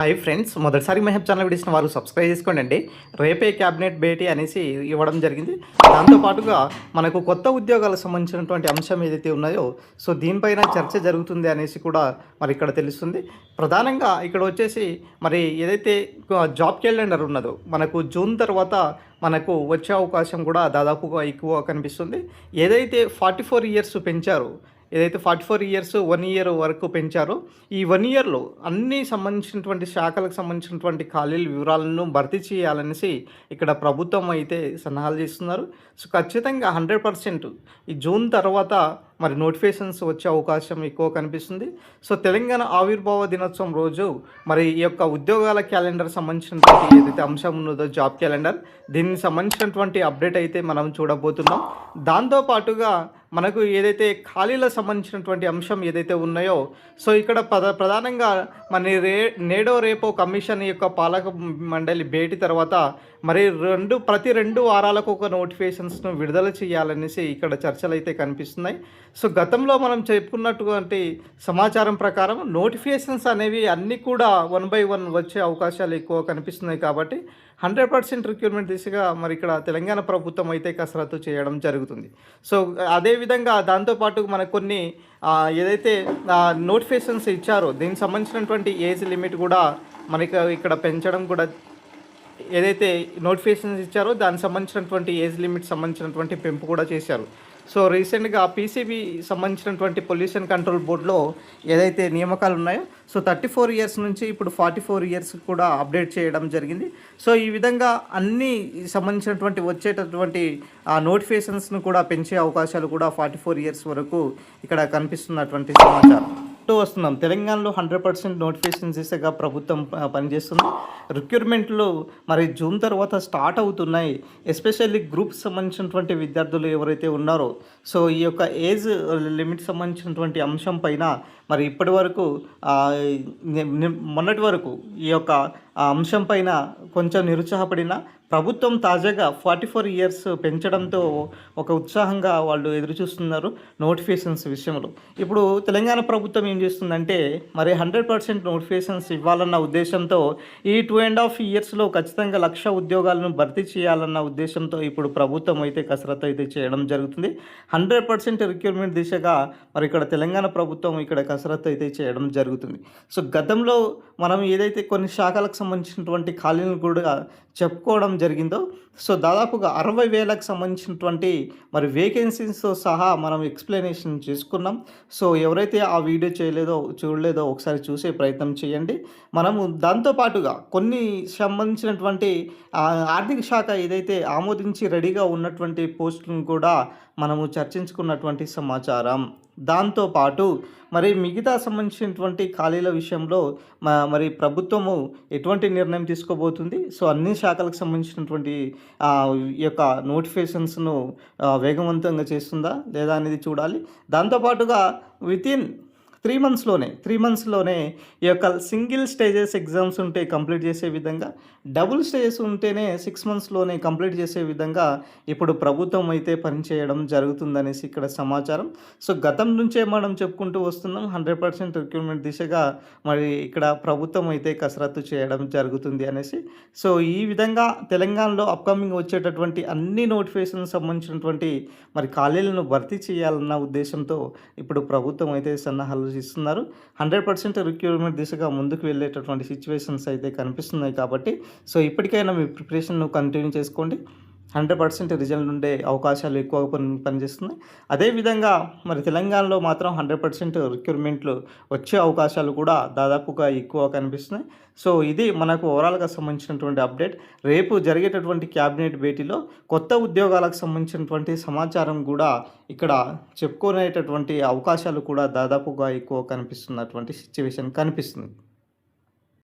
Hi friends, మొదటిసారి మహబ్ channel వీడియోస్ని వారు సబ్స్క్రైబ్ చేసుకోండి. రేపే క్యాబినెట్ భేటీ అనేసి ఇవ్వడం జరిగింది. దాంతోపాటుగా మనకు కొత్త ఉద్యోగాలకు సంబంధించినటువంటి అంశం ఏదైతే ఉన్నాయో దీనిపైన చర్చ జరుగుతుంది అనేసి కూడా మరి ఇక్కడ తెలుస్తుంది. ప్రధానంగా ఇక్కడ వచ్చేసి మరి ఏదైతే జాబ్ క్యాలెండర్ ఉన్నదో మనకు జూన్ తర్వాత మనకు వచ్చే అవకాశం కూడా దాదాపుగా ఎక్కువ కనిపిస్తుంది. ఏదైతే 44 ఇయర్స్ పెంచారో, ఏదైతే 44 ఇయర్స్ 1 ఇయర్ వరకు పెంచారో ఈ 1 ఇయర్లో అన్ని సంబంధించినటువంటి శాఖలకు సంబంధించినటువంటి ఖాళీల వివరాలను భర్తీ చేయాలనేసి ఇక్కడ ప్రభుత్వం అయితే సన్నాహాలు చేస్తున్నారు. ఖచ్చితంగా 100% ఈ జూన్ తర్వాత మరి నోటిఫికేషన్స్ వచ్చే అవకాశం ఎక్కువ కనిపిస్తుంది. తెలంగాణ ఆవిర్భావ దినోత్సవం రోజు మరి ఈ యొక్క ఉద్యోగాల క్యాలెండర్ సంబంధించినటువంటి ఏదైతే అంశం ఉన్నదో జాబ్ క్యాలెండర్, దీనికి సంబంధించినటువంటి అప్డేట్ అయితే మనం చూడబోతున్నాం. దాంతోపాటుగా మనకు ఏదైతే ఖాళీలకు సంబంధించినటువంటి అంశం ఏదైతే ఉన్నాయో ఇక్కడ ప్రధానంగా మరి నేడో రేపో కమిషన్ యొక్క పాలక మండలి భేటీ తర్వాత మరి ప్రతి 2 వారాలకు ఒక నోటిఫికేషన్స్ను విడుదల చేయాలనేసి ఇక్కడ చర్చలు అయితే కనిపిస్తున్నాయి. గతంలో మనం చెప్పుకున్నటువంటి సమాచారం ప్రకారం నోటిఫికేషన్స్ అనేవి అన్నీ కూడా 1 by 1 వచ్చే అవకాశాలు ఎక్కువ కనిపిస్తున్నాయి. కాబట్టి 100% రిక్రూట్మెంట్ దిశగా మరి ఇక్కడ తెలంగాణ ప్రభుత్వం అయితే కసరత్తు చేయడం జరుగుతుంది. అదేవిధంగా దాంతోపాటు మనకు కొన్ని ఏదైతే నోటిఫికేషన్స్ ఇచ్చారో దీనికి సంబంధించినటువంటి ఏజ్ లిమిట్ కూడా మనకి ఇక్కడ పెంచడం కూడా, ఏదైతే నోటిఫికేషన్స్ ఇచ్చారో దానికి సంబంధించినటువంటి ఏజ్ లిమిట్ సంబంధించినటువంటి పెంపు కూడా చేశారు. రీసెంట్గా పీసీబీ సంబంధించినటువంటి పొల్యూషన్ కంట్రోల్ బోర్డులో ఏదైతే నియామకాలు ఉన్నాయో 34 ఇయర్స్ నుంచి ఇప్పుడు 44 ఇయర్స్ కూడా అప్డేట్ చేయడం జరిగింది. ఈ విధంగా అన్ని సంబంధించినటువంటి వచ్చేటటువంటి నోటిఫికేషన్స్ను కూడా పెంచే అవకాశాలు కూడా 44 ఇయర్స్ వరకు ఇక్కడ కనిపిస్తున్నటువంటి సమాచారం వస్తున్నాం. తెలంగాణలో 100% నోటిఫికేషన్ దిశగా ప్రభుత్వం పనిచేస్తుంది. రిక్రూట్మెంట్లు మరి జూన్ తర్వాత స్టార్ట్ అవుతున్నాయి. ఎస్పెషల్లీ గ్రూప్ సంబంధించినటువంటి విద్యార్థులు ఎవరైతే ఉన్నారో ఈ యొక్క ఏజ్ లిమిట్ సంబంధించినటువంటి అంశం పైన మరి ఇప్పటి వరకు మొన్నటి వరకు ఈ యొక్క అంశం పైన కొంచెం నిరుత్సాహపడిన ప్రభుత్వం తాజాగా 44 ఇయర్స్ పెంచడంతో ఒక ఉత్సాహంగా వాళ్ళు ఎదురు చూస్తున్నారు నోటిఫికేషన్స్ విషయంలో. ఇప్పుడు తెలంగాణ ప్రభుత్వం ఏం చేస్తుందంటే మరి 100% నోటిఫికేషన్స్ ఇవ్వాలన్న ఉద్దేశంతో ఈ 2.5 ఇయర్స్లో ఖచ్చితంగా 1,00,000 ఉద్యోగాలను భర్తీ చేయాలన్న ఉద్దేశంతో ఇప్పుడు ప్రభుత్వం అయితే కసరత్తు అయితే చేయడం జరుగుతుంది. 100% రిక్రూట్మెంట్ దిశగా మరి ఇక్కడ తెలంగాణ ప్రభుత్వం ఇక్కడ కసరత్తు అయితే చేయడం జరుగుతుంది. గతంలో మనం ఏదైతే కొన్ని శాఖలకు సంబంధించినటువంటి ఖాళీలను కూడా చెప్పుకోవడం జరిగిందో దాదాపుగా 60,000కు సంబంధించినటువంటి మరి వేకెన్సీస్తో సహా మనం ఎక్స్ప్లెనేషన్ చేసుకున్నాం. ఎవరైతే ఆ వీడియో చూడలేదో ఒకసారి చూసే ప్రయత్నం చేయండి. మనము దాంతోపాటుగా కొన్ని సంబంధించినటువంటి ఆర్థిక శాఖ ఏదైతే ఆమోదించి రెడీగా ఉన్నటువంటి పోస్టులను కూడా మనము చర్చించుకున్నటువంటి సమాచారం. దాంతోపాటు మరి మిగతా సంబంధించినటువంటి ఖాళీల విషయంలో మరి ప్రభుత్వము ఎటువంటి నిర్ణయం తీసుకోబోతుంది, అన్ని శాఖలకు సంబంధించినటువంటి ఈ యొక్క నోటిఫికేషన్స్ను వేగవంతంగా చేస్తుందా లేదా అనేది చూడాలి. దాంతోపాటుగా వితిన్ 3 మంత్స్లోనే ఈ యొక్క సింగిల్ స్టేజెస్ ఎగ్జామ్స్ ఉంటే కంప్లీట్ చేసే విధంగా, డబుల్ స్టేజెస్ ఉంటేనే 6 మంత్స్లోనే కంప్లీట్ చేసే విధంగా ఇప్పుడు ప్రభుత్వం అయితే పనిచేయడం జరుగుతుందనేసి ఇక్కడ సమాచారం. గతం నుంచే మనం చెప్పుకుంటూ వస్తున్నాం 100% రిక్రూట్మెంట్ దిశగా మరి ఇక్కడ ప్రభుత్వం అయితే కసరత్తు చేయడం జరుగుతుంది అనేసి. ఈ విధంగా తెలంగాణలో అప్కమింగ్ వచ్చేటటువంటి అన్ని నోటిఫికేషన్ సంబంధించినటువంటి మరి ఖాళీలను భర్తీ చేయాలన్న ఉద్దేశంతో ఇప్పుడు ప్రభుత్వం అయితే సన్నాహాలు ఇస్తున్నారు. 100% రిక్రూట్మెంట్ దిశగా ముందుకు వెళ్ళేటటువంటి సిచ్యువేషన్స్ అయితే కనిపిస్తున్నాయి. కాబట్టి ఇప్పటికైనా మీ ప్రిపరేషన్ కంటిన్యూ చేసుకోండి. 100% రిజల్ట్ ఉండే అవకాశాలు ఎక్కువ పనిచేస్తున్నాయి. అదేవిధంగా మరి తెలంగాణలో మాత్రం 100% రిక్రూట్మెంట్లు వచ్చే అవకాశాలు కూడా దాదాపుగా ఎక్కువ కనిపిస్తున్నాయి. ఇది మనకు ఓవరాల్గా సంబంధించినటువంటి అప్డేట్. రేపు జరిగేటటువంటి క్యాబినెట్ భేటీలో కొత్త ఉద్యోగాలకు సంబంధించినటువంటి సమాచారం కూడా ఇక్కడ చెప్పుకునేటటువంటి అవకాశాలు కూడా దాదాపుగా ఎక్కువ కనిపిస్తున్నటువంటి సిచ్యువేషన్ కనిపిస్తుంది.